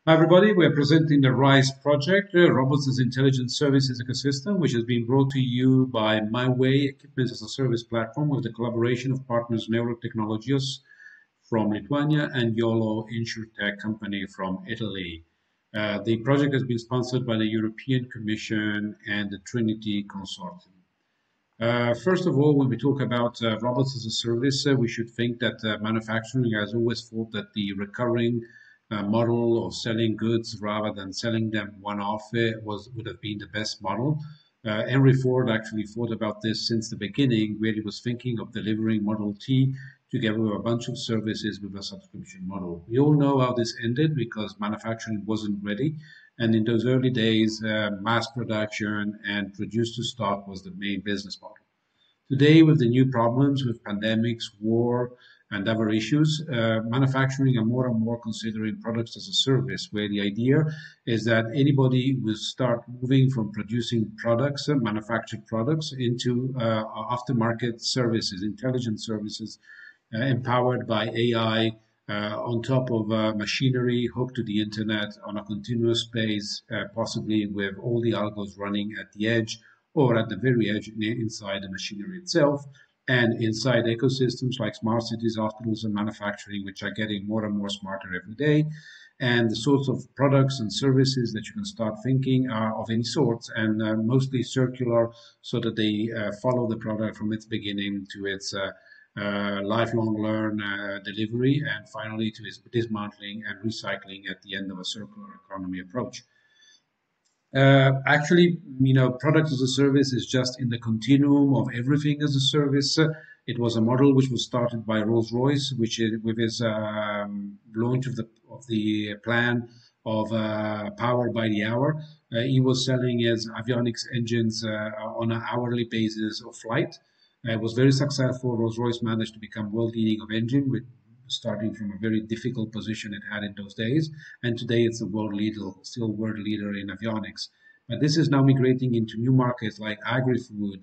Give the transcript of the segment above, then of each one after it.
Hi everybody, we are presenting the RISE project, Robots as Intelligent Services Ecosystem, which has been brought to you by MyWay Equipment as a Service platform with the collaboration of partners Neurotechnologies from Lithuania and YOLO InsurTech company from Italy. The project has been sponsored by the European Commission and the TRINITY Consortium. First of all, when we talk about robots as a service, we should think that manufacturing has always thought that the recurring model of selling goods rather than selling them one-off would have been the best model. Henry Ford actually thought about this since the beginning, where he was thinking of delivering Model T together with a bunch of services with a subscription model. We all know how this ended because manufacturing wasn't ready. And in those early days, mass production and produce to stock was the main business model. Today, with the new problems with pandemics, war, and other issues, manufacturing are more and more considering products as a service, where the idea is that anybody will start moving from producing products, manufactured products, into aftermarket services, intelligent services, empowered by AI, on top of machinery hooked to the internet on a continuous base, possibly with all the algos running at the edge or at the very edge inside the machinery itself, and inside ecosystems like smart cities, hospitals, and manufacturing, which are getting more and more smarter every day. And the sorts of products and services that you can start thinking are of any sorts and mostly circular, so that they follow the product from its beginning to its lifelong learn delivery, and finally to its dismantling and recycling at the end of a circular economy approach. Actually, product as a service is just in the continuum of everything as a service. It was a model which was started by Rolls-Royce, which with his launch of the plan of power by the hour. He was selling his avionics engines on an hourly basis of flight. It was very successful. Rolls-Royce managed to become world leading of engine, with starting from a very difficult position it had in those days. And today it's a world leader, still world leader in avionics. But this is now migrating into new markets like agri-food,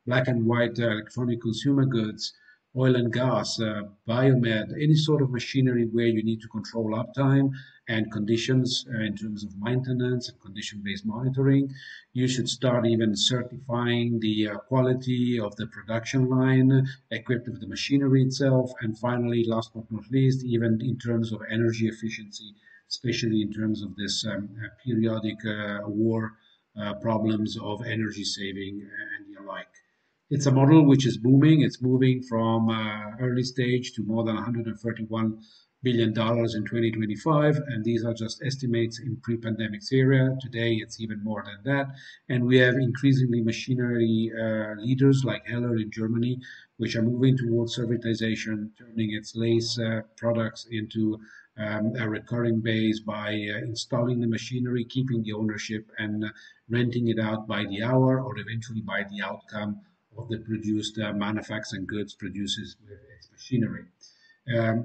black and white electronic consumer goods, oil and gas, biomed, any sort of machinery where you need to control uptime and conditions in terms of maintenance and condition-based monitoring. You should start even certifying the quality of the production line equipped with the machinery itself. And finally, last but not least, even in terms of energy efficiency, especially in terms of this periodic war problems of energy saving and the like. It's a model which is booming. It's moving from early stage to more than $131 billion in 2025. And these are just estimates in pre-pandemic era. Today, it's even more than that. And we have increasingly machinery leaders like Heller in Germany, which are moving towards servitization, turning its lace products into a recurring base by installing the machinery, keeping the ownership, and renting it out by the hour or eventually by the outcome of the produced manufactured goods produces with its machinery.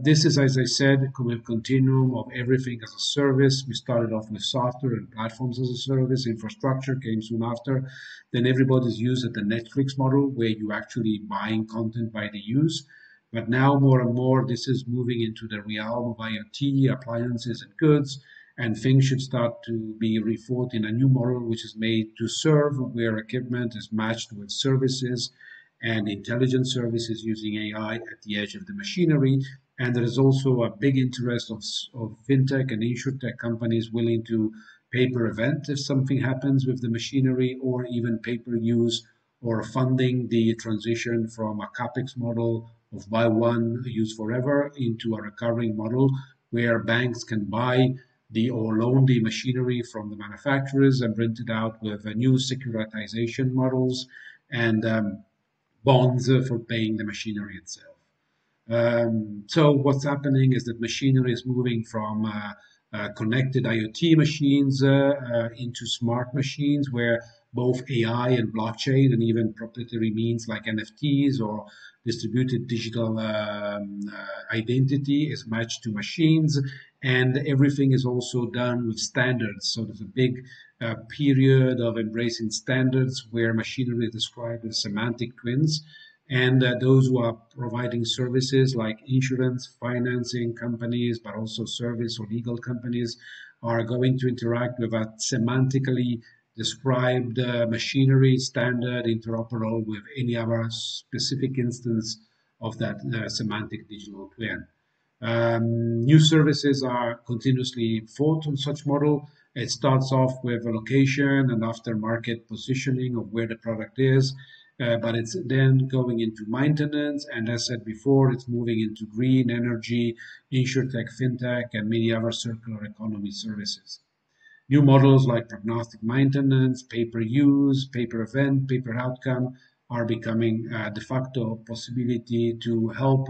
This is, as I said, a continuum of everything as a service. We started off with software and platforms as a service. Infrastructure came soon after. Then everybody's used at the Netflix model, where you actually buying content by the use. But now more and more, this is moving into the realm of IoT, appliances and goods, and things should start to be rethought in a new model, which is made to serve, where equipment is matched with services and intelligent services using AI at the edge of the machinery. And there is also a big interest of fintech and insurtech companies willing to pay per event if something happens with the machinery, or even pay per use, or funding the transition from a capex model of buy one, use forever, into a recurring model where banks can buy or loan the machinery from the manufacturers and rent it out with new securitization models and bonds for paying the machinery itself. So what's happening is that machinery is moving from connected IoT machines into smart machines, where both AI and blockchain and even proprietary means like NFTs or distributed digital identity is matched to machines, and everything is also done with standards. So there's a big period of embracing standards where machinery is described as semantic twins. And those who are providing services like insurance, financing companies, but also service or legal companies are going to interact with a semantically described machinery standard interoperable with any other specific instance of that semantic digital twin. New services are continuously thought on such model. It starts off with a location and aftermarket positioning of where the product is, but it's then going into maintenance, and as said before, it's moving into green energy, insurtech, fintech, and many other circular economy services. New models like prognostic maintenance, pay-per-use, pay-per-event, pay-per-outcome are becoming de facto possibility to help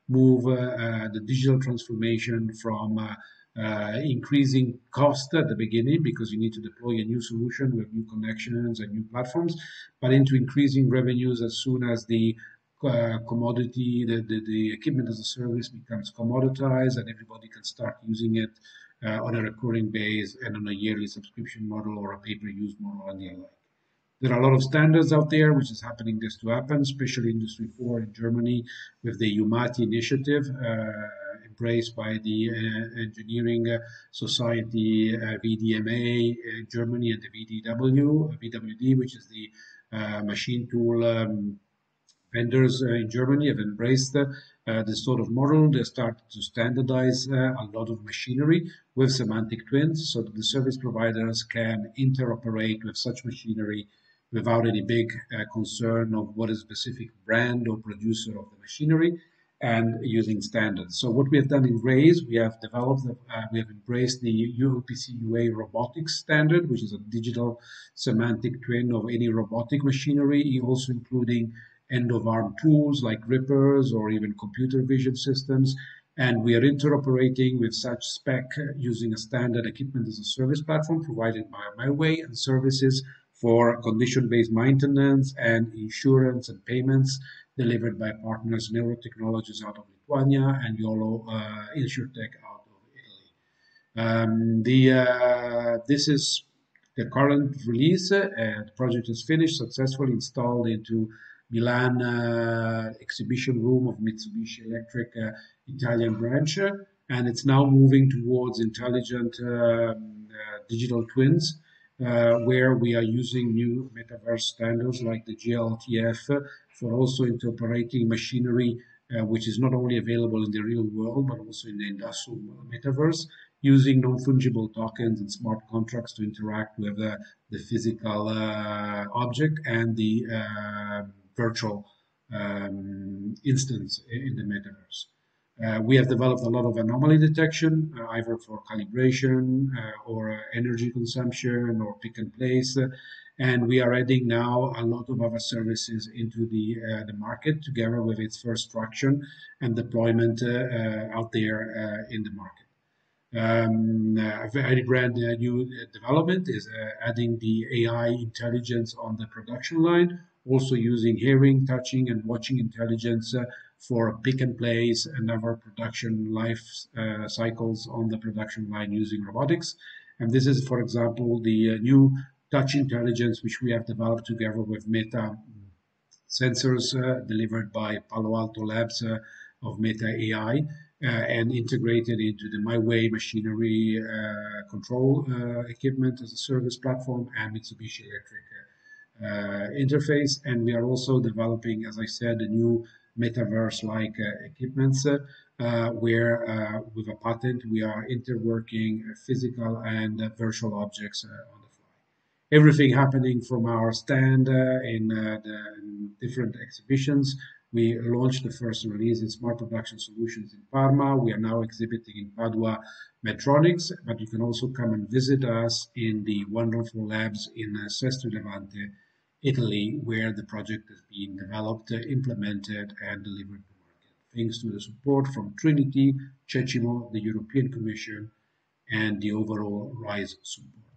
move the digital transformation from increasing cost at the beginning because you need to deploy a new solution with new connections and new platforms, but into increasing revenues as soon as the commodity, the equipment as a service becomes commoditized and everybody can start using it on a recurring base and on a yearly subscription model or a pay-per-use model and the like. There are a lot of standards out there which is happening this to happen, especially Industry 4 in Germany with the UMATI initiative embraced by the Engineering Society VDMA in Germany and the VWD, which is the machine tool vendors in Germany have embraced this sort of model. They started to standardize a lot of machinery with semantic twins so that the service providers can interoperate with such machinery without any big concern of what is specific brand or producer of the machinery and using standards. So what we have done in RaaS, we have developed, we have embraced the OPC UA robotics standard, which is a digital semantic twin of any robotic machinery, also including end-of-arm tools like grippers or even computer vision systems. And we are interoperating with such spec using a standard equipment as a service platform provided by MyWay and services for condition-based maintenance and insurance and payments delivered by partners Neurotechnologies out of Lithuania and YOLO InsurTech out of Italy. This is the current release. The project is finished, successfully installed into Milan exhibition room of Mitsubishi Electric Italian branch, and it's now moving towards intelligent digital twins, where we are using new metaverse standards like the GLTF for also interoperating machinery, which is not only available in the real world, but also in the industrial metaverse, using non-fungible tokens and smart contracts to interact with the physical object and the virtual instance in the metaverse. We have developed a lot of anomaly detection, either for calibration or energy consumption or pick and place. And we are adding now a lot of other services into the market together with its first traction and deployment out there in the market. A very brand new development is adding the AI intelligence on the production line, also using hearing, touching, and watching intelligence for pick and place and other production life cycles on the production line using robotics. And this is, for example, the new touch intelligence which we have developed together with Meta sensors delivered by Palo Alto Labs of Meta AI and integrated into the MyWay machinery control equipment as a service platform and Mitsubishi Electric interface. And we are also developing, as I said, a new metaverse-like equipments where with a patent we are interworking physical and virtual objects on the fly. Everything happening from our stand in different exhibitions. We launched the first release in Smart Production Solutions in Parma. We are now exhibiting in Padua Medtronics, but you can also come and visit us in the wonderful labs in Sesto Levante, Italy, where the project is being developed, implemented, and delivered to market, thanks to the support from TRINITY, CECIMO, the European Commission, and the overall RaaS support.